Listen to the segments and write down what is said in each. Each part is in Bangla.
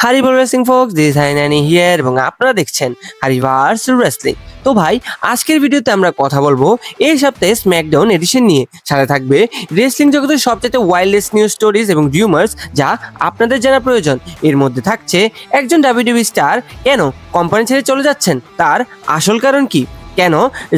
হারিবার রেসলিং ফোকস, দিস হাইনানি হিয়ার এবং আপনারা দেখছেন হারিভার্স রেসলিং। তো ভাই, আজকের ভিডিওতে আমরা কথা বলবো এই সপ্তাহে স্ম্যাকডাউন এডিশন নিয়ে। সাথে থাকবে রেসলিং জগতের সবচেয়ে ওয়াইল্ডেস্ট নিউজ স্টোরিজ এবং রিউমার্স যা আপনাদের জানা প্রয়োজন। এর মধ্যে থাকছে একজন ডাব্লিউডাব্লিউই স্টার কেন কোম্পানি ছেড়ে চলে যাচ্ছেন, তার আসল কারণ কি, কেন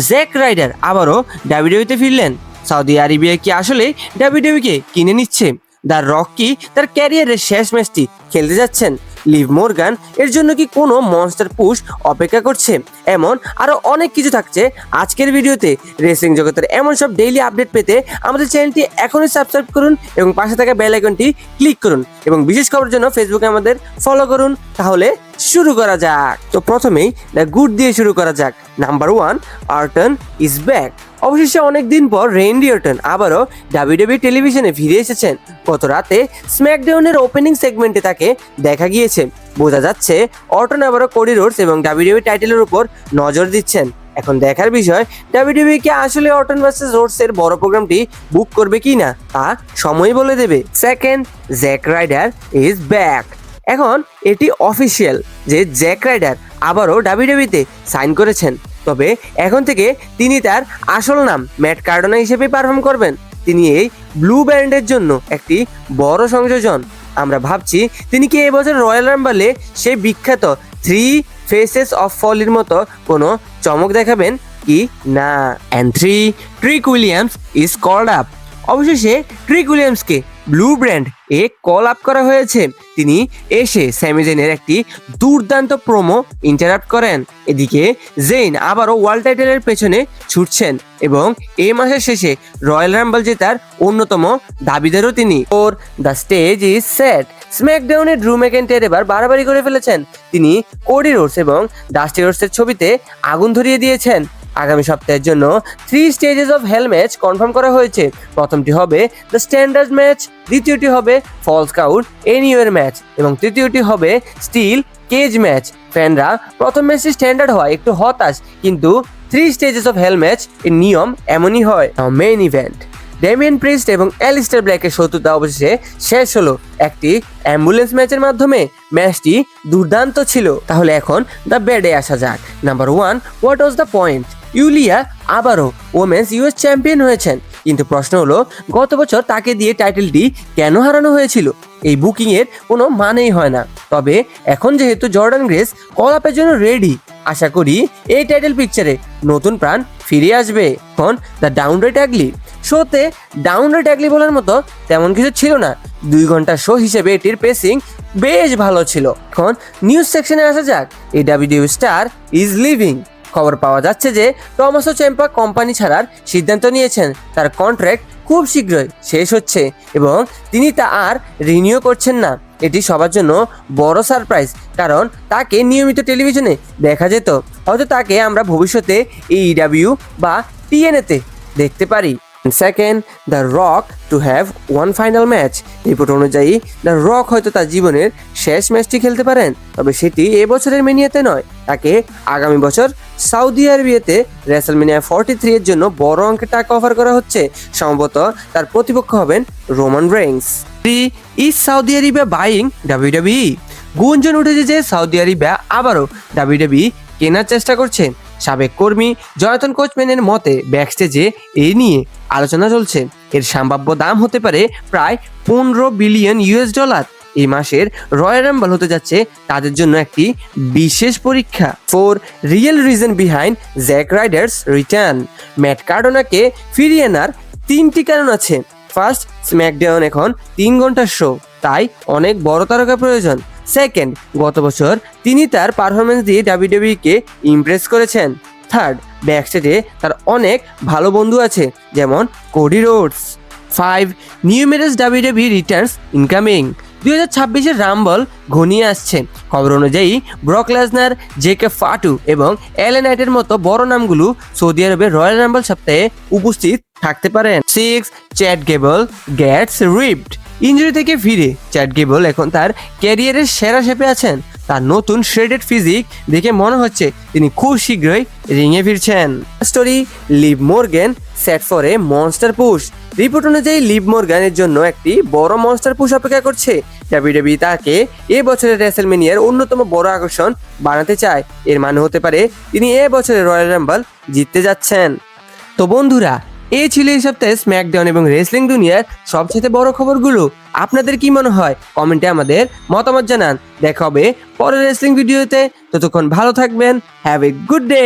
জ্যাক রাইডার আবারও ডাব্লিউডাব্লিউইতে ফিরলেন, সৌদি আরবিয়া কি আসলে ডাব্লিউডাব্লিউইকে কিনে নিচ্ছে, দ্য রক কি তার ক্যারিয়ারের শেষ ম্যাচটি খেলতে যাচ্ছেন, লিভ মর্গান এর জন্য কি কোনো মনস্টার পুশ অপেক্ষা করছে, এমন আরো অনেক কিছু থাকছে আজকের ভিডিওতে। রেসলিং জগতের এমন সব ডেইলি আপডেট পেতে আমাদের চ্যানেলটি এখনই সাবস্ক্রাইব করুন এবং পাশে থাকা বেল আইকনটি ক্লিক করুন এবং বিশেষ খবরের জন্য ফেসবুকে আমাদের ফলো করুন। তাহলে শুরু করা যাক। তো প্রথমেই দ্য গুড দিয়ে শুরু করা যাক। Number 1, Orton is back. অবশেষে অনেকদিন পর রেন্ডি অর্টন আবারও ডাব্লিউডাব্লিউই টেলিভিশনে ফিরে এসেছেন। গত রাতে স্ম্যাকডাউনের ওপেনিং সেগমেন্টে তাকে দেখা গিয়েছে। বোঝা যাচ্ছে অর্টন আবারও কোডি রোডস এবং ডাব্লিউডাব্লিউই টাইটেলের উপর নজর দিচ্ছেন। এখন দেখার বিষয় ডাব্লিউডাব্লিউই কি আসলে অর্টন ভার্সেস রোডস এর বড় প্রোগ্রামটি বুক করবে কি না, তা সময় বলে দেবে। Second, Zack Ryder is back. এখন এটি অফিসিয়াল যে জ্যাক রাইডার আবারও ডাব্লিউডাব্লিউইতে সাইন করেছেন। তবে এখন থেকে তিনি তার আসল নাম ম্যাট কার্ডোনা হিসেবে পারফর্ম করবেন। তিনি এই ব্লু ব্যান্ডের জন্য একটি বড় সংযোজন। আমরা ভাবছি তিনি কি এবছর রয়্যাল রাম্বলে সেই বিখ্যাত 3 ফেসেস অফ ফলির মতো কোনো চমক দেখাবেন কি না। And 3, trick Williams is called up. অবশেষে ট্রিক উইলিয়ামসকে ব্লু ব্র্যান্ড এ কল আপ করা হয়েছে। তিনি এসে স্যামি জেনের একটি দুর্দান্ত প্রোমো ইন্টারাপ্ট করেন। এদিকে জেইন আবারও ওয়ার্ল্ড টাইটেলের পেছনে ছুটছেন এবং এই মাসের শেষে রয়্যাল রাম্বল জেতার অন্যতম দাবিদারও তিনি। Or the stage is set. স্ম্যাকডাউনে ড্রু ম্যাকইন্টায়ার এবার বাড়াবাড়ি করে ফেলেছেন। তিনি কোডি রোডস এবং ডাস্টি রোডসের ছবিতে আগুন ধরিয়ে দিয়েছেন। আগামী সপ্তাহের জন্য 3 stages of hell match confirm করা হয়েছে। প্রথমটি হবে দ্য স্ট্যান্ডার্ড ম্যাচ, দ্বিতীয়টি হবে ফলস কাউট এনিওয়ের ম্যাচ এবং তৃতীয়টি হবে স্টিল কেজ ম্যাচ। ফ্যানরা প্রথম ম্যাচটি স্ট্যান্ডার্ড হয় একটু হতাশ, কিন্তু 3 স্টেজেস অফ হেল ম্যাচ এর নিয়ম এমনই হয়। মেইন ইভেন্ট, ডেমিয়ান প্রিস্ট এবং অ্যালিস্টার ব্ল্যাকের শত্রুতা অবশেষে শেষ হলো একটি অ্যাম্বুলেন্স ম্যাচের মাধ্যমে। ম্যাচটি দুর্দান্ত ছিল। তাহলে এখন দ্য ব্যাডে আসা যাক। Number 1, what was the point? ইউলিয়া আবারও ওমেন্স ইউএস চ্যাম্পিয়ন হয়েছেন, কিন্তু প্রশ্ন হলো গত বছর তাকে দিয়ে টাইটেলটি কেন হারানো হয়েছিল? এই বুকিং এর কোনো মানেই হয় না। তবে এখন যেহেতু জর্ডান গ্রেস কল আপের জন্য রেডি, আশা করি এই টাইটেল পিকচারে নতুন প্রাণ ফিরে আসবে। এখন দ্য ডাউনরেট অ্যাগলি। শোতে ডাউনরেট অ্যাগলি বলার মতো তেমন কিছু ছিল না। 2 ঘন্টার শো হিসেবে এটির পেসিং বেশ ভালো ছিল। এখন নিউজ সেকশনে আসা যাক। এই ডাব্লিউডাব্লিউই স্টার ইজ লিভিং। খবর পাওয়া যাচ্ছে যে টমাসো চেম্পা কোম্পানি ছাড়ার সিদ্ধান্ত নিয়েছেন। তার কন্ট্রাক্ট খুব শীঘ্রই শেষ হচ্ছে এবং তিনি তা আর রিনিউ করছেন না। এটি সবার জন্য বড় সারপ্রাইজ, কারণ তাকে নিয়মিত টেলিভিশনে দেখা যেত। হয়তো তাকে আমরা ভবিষ্যতে AEW বা TNA-তে দেখতে পারি। Second, the rock to have one final match. Report অনুযায়ী দ্য রক হয়তো তার জীবনের শেষ ম্যাচটি খেলতে পারেন, তবে সেটি এবছরের মেনিয়াতে নয়। তাকে আগামী বছর সৌদি আরবিয়াতে রেসলমেনিয়া 43 এর জন্য বড় অঙ্কের টাকা অফার করা হচ্ছে। সম্ভবত তার প্রতিপক্ষ হবেন Roman Reigns. Is Saudi Arabia buying WWE? গুঞ্জন উঠেছে যে সৌদি আরবিয়া আবারও ডাব্লিউডাব্লিউই কেনার চেষ্টা করছে। সাবেক কর্মী জয়তন কোচম্যানের মতে ব্যাকস্টেজে এই নিয়ে আলোচনা চলছে। এর সম্ভাব্য দাম হতে পারে প্রায় $15 বিলিয়ন। এই মাসের রয়্যাল রাম্বল হতে যাচ্ছে তাদের জন্য একটি বিশেষ পরীক্ষা। 4, real reason behind Zack Ryder's return. Matt কার্ডোনাকে ফিরিয়ে আনার 3টি কারণ আছে। ফার্স্ট, স্ম্যাকডাউন এখন 3 ঘন্টার শো, তাই অনেক বড় তারকা প্রয়োজন। সেকেন্ড, গত বছর তিনি তার পারফরমেন্স দিয়ে ডাব্লিউডাব্লিউইকে ইমপ্রেস করেছেন। থার্ড, ব্যাকস্টেজে তার অনেক ভালো বন্ধু আছে, যেমন Cody Rhodes. 5, numerous WWE returns incoming. 2026-এর রাম্বল ঘনিয়ে আসছে। খবর অনুযায়ী ব্রক লেসনার, জেকে ফাটু এবং এলে নাইটের মতো বড় নামগুলো সৌদি আরবের রয়্যাল রাম্বল সপ্তাহে উপস্থিত থাকতে পারেন। 6, Chad Gable gets ripped. Injury থেকে ফিরে চ্যাট গেবল এখন তার ক্যারিয়ারের সেরা শেপে আছেন। তার নতুন শ্রেডেড ফিজিক দেখে মনে হচ্ছে তিনি খুব শীঘ্রই রিংয়ে ফিরছেন। Story, leave Morgan set for a monster push. Report অনুযায়ী লিভ মর্গানের জন্য একটি বড় মনস্টার পুশ অপেক্ষা করছে। ডাব্লিউডাব্লিউই তাকে এ বছরের রেসেলমেনিয়ার অন্যতম বড় আকর্ষণ বানাতে চায়। এর মানে হতে পারে তিনি এ বছরের রয়্যাল রাম্বল জিততে যাচ্ছেন। তো বন্ধুরা, এই ছিল এই সপ্তাহে স্ম্যাকডাউন এবং রেসলিং দুনিয়ার সবচেয়ে বড় খবরগুলো। আপনাদের কি মনে হয় কমেন্টে আমাদের মতামত জানান। দেখা হবে পরের রেসলিং ভিডিওতে। ততক্ষণ ভালো থাকবেন। Have a good day.